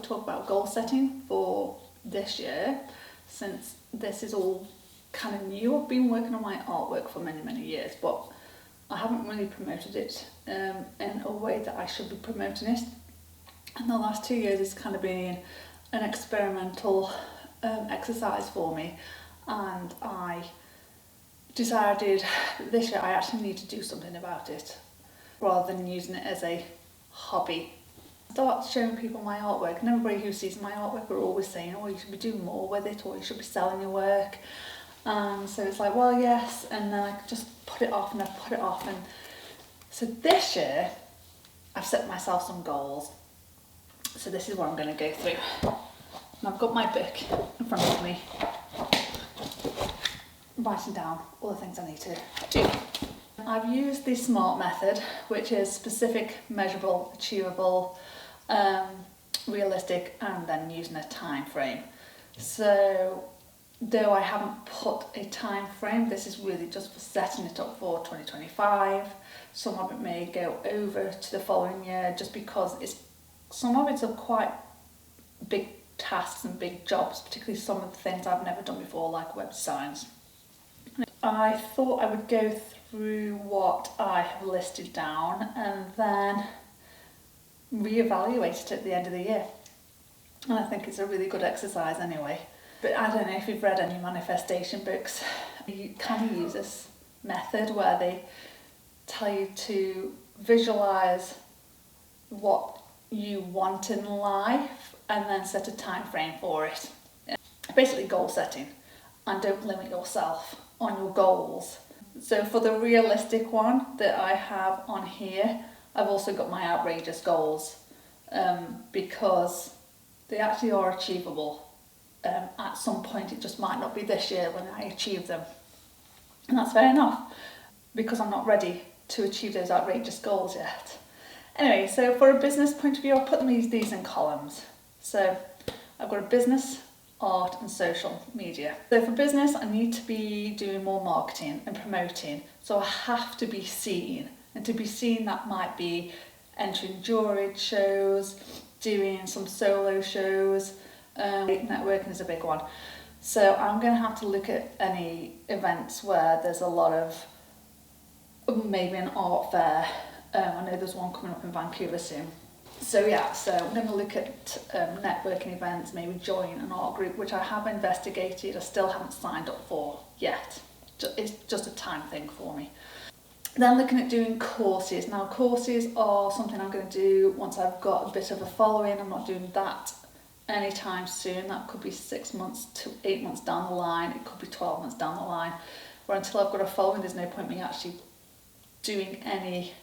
would talk about goal setting for this year, since this is all kind of new. I've been working on my artwork for many years, but I haven't really promoted it in a way that I should be promoting it. And the last 2 years it's kind of been an experimental exercise for me, and I decided this year I actually need to do something about it rather than using it as a hobby. Start showing people my artwork, and everybody who sees my artwork are always saying, oh, you should be doing more with it, or you should be selling your work. And so it's like, well, yes, and then I just put it off and I put it off. And so this year I've set myself some goals. So this is what I'm going to go through. And I've got my book in front of me, writing down all the things I need to do. I've used the SMART method, which is specific, measurable, achievable, realistic, and then using a time frame. So though I haven't put a time frame, this is really just for setting it up for 2025. Some of it may go over to the following year, just because some of it's a quite big tasks and big jobs, particularly some of the things I've never done before, like web designs. I thought I would go through what I have listed down and then reevaluate it at the end of the year. And I think it's a really good exercise anyway. But I don't know if you've read any manifestation books. You kind of use this method where they tell you to visualize what you want in life and then set a time frame for it. Basically goal setting, and don't limit yourself on your goals. So for the realistic one that I have on here, I've also got my outrageous goals because they actually are achievable. At some point, it just might not be this year when I achieve them, and that's fair enough, because I'm not ready to achieve those outrageous goals yet. Anyway, so for a business point of view, I'll put these in columns. So I've got a business, art and social media. So for business, I need to be doing more marketing and promoting, so I have to be seen, and to be seen that might be entering juried shows, doing some solo shows. Networking is a big one, so I'm going to have to look at any events where there's a lot of, maybe an art fair. I know there's one coming up in Vancouver soon. So yeah, so I'm going to look at networking events, maybe join an art group, which I have investigated, I still haven't signed up for yet. It's just a time thing for me. Then looking at doing courses. Now courses are something I'm going to do once I've got a bit of a following. I'm not doing that anytime soon. That could be 6 months to 8 months down the line. It could be 12 months down the line. Where until I've got a following, there's no point me actually doing any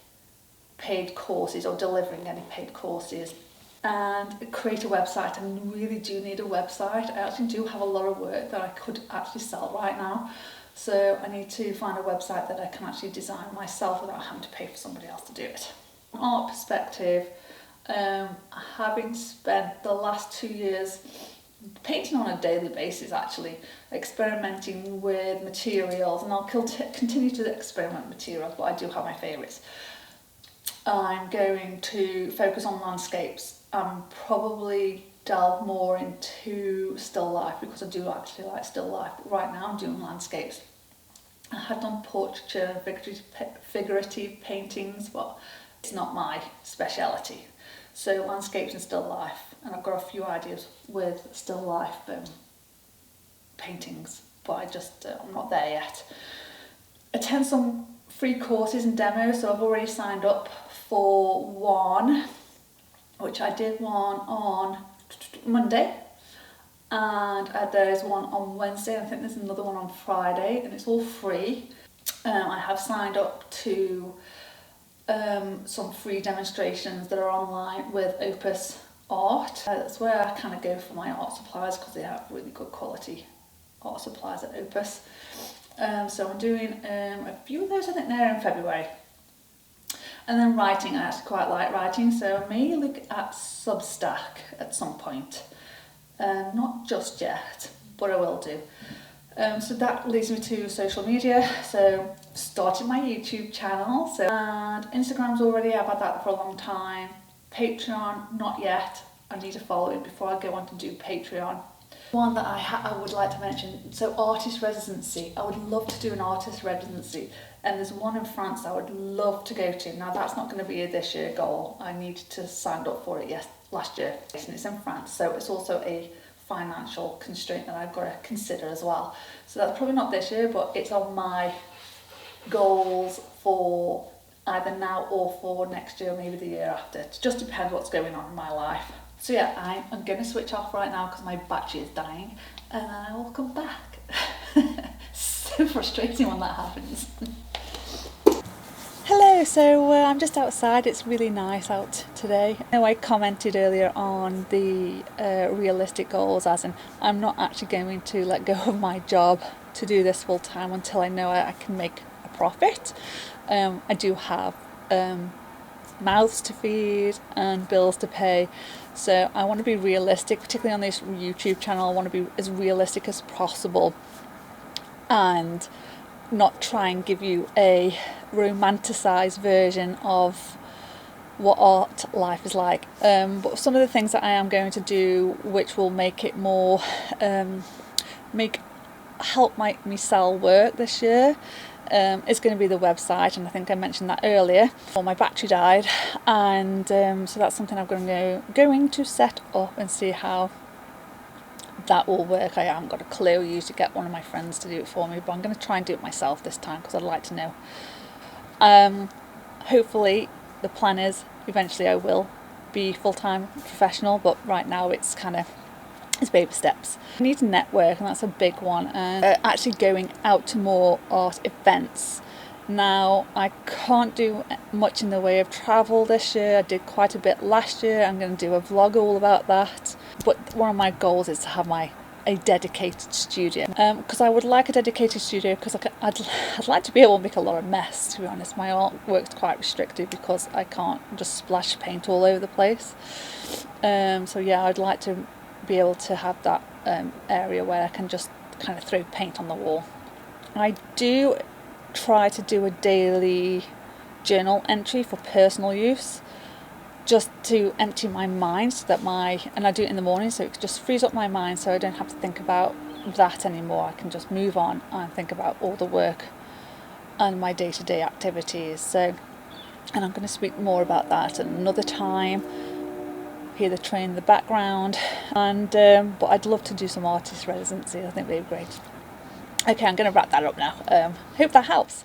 paid courses or delivering any paid courses. And create a website. I really do need a website. I actually do have a lot of work that I could actually sell right now. So I need to find a website that I can actually design myself without having to pay for somebody else to do it. From an art perspective, having spent the last 2 years painting on a daily basis, actually experimenting with materials, and I'll continue to experiment with materials, but I do have my favourites. I'm going to focus on landscapes and probably delve more into still life, because I do actually like still life, but right now I'm doing landscapes. I had done portraiture and figurative paintings, but it's not my speciality. So landscapes and still life, and I've got a few ideas with still life paintings, but I'm not there yet. Attend some free courses and demos, so I've already signed up for one, which I did one on Monday, and there's one on Wednesday. I think there's another one on Friday, and it's all free. I have signed up to some free demonstrations that are online with Opus Art. That's where I kind of go for my art supplies, because they have really good quality art supplies at Opus. So I'm doing a few of those, I think they're in February. And then writing, I actually quite like writing, so I may look at Substack at some point. Not just yet, but I will do. So that leads me to social media. So started my YouTube channel, and Instagram's already, I've had that for a long time. Patreon, not yet. I need to follow it before I go on to do Patreon. One that I would like to mention, so artist residency. I would love to do an artist residency, and there's one in France I would love to go to. Now that's not going to be a this year goal. I needed to sign up for it last year, and it's in France, so it's also a financial constraint that I've got to consider as well. So that's probably not this year, but it's on my goals for either now or for next year, maybe the year after. It just depends what's going on in my life. So yeah, I'm going to switch off right now because my battery is dying, and I will come back. So frustrating when that happens. Hello, so I'm just outside. It's really nice out today. I know I commented earlier on the realistic goals, as in I'm not actually going to let go of my job to do this full time until I know I can make a profit. I do have mouths to feed and bills to pay, so I want to be realistic, particularly on this YouTube channel. I want to be as realistic as possible and not try and give you a romanticized version of what art life is like, but some of the things that I am going to do which will make it more help me sell work this year is going to be the website, and I think I mentioned that earlier. Well, my battery died, and so that's something I'm going to set up and see how that will work. I haven't got a clue. I usually get one of my friends to do it for me, but I'm going to try and do it myself this time because I'd like to know. Hopefully the plan is eventually I will be full-time professional, but right now it's baby steps. I need to network, and that's a big one, and actually going out to more art events. Now I can't do much in the way of travel this year. I did quite a bit last year. I'm going to do a vlog all about that, but one of my goals is to have a dedicated studio, because I would like a dedicated studio because I'd like to be able to make a lot of mess, to be honest. My artwork's quite restricted because I can't just splash paint all over the place, so yeah, I'd like to be able to have that area where I can just kind of throw paint on the wall. I do try to do a daily journal entry for personal use, just to empty my mind, so that and I do it in the morning, so it just frees up my mind so I don't have to think about that anymore. I can just move on and think about all the work and my day-to-day activities. So, and I'm going to speak more about that at another time. Hear the train in the background, and but I'd love to do some artist residency. I think they'd be great. Okay, I'm going to wrap that up now. Hope that helps.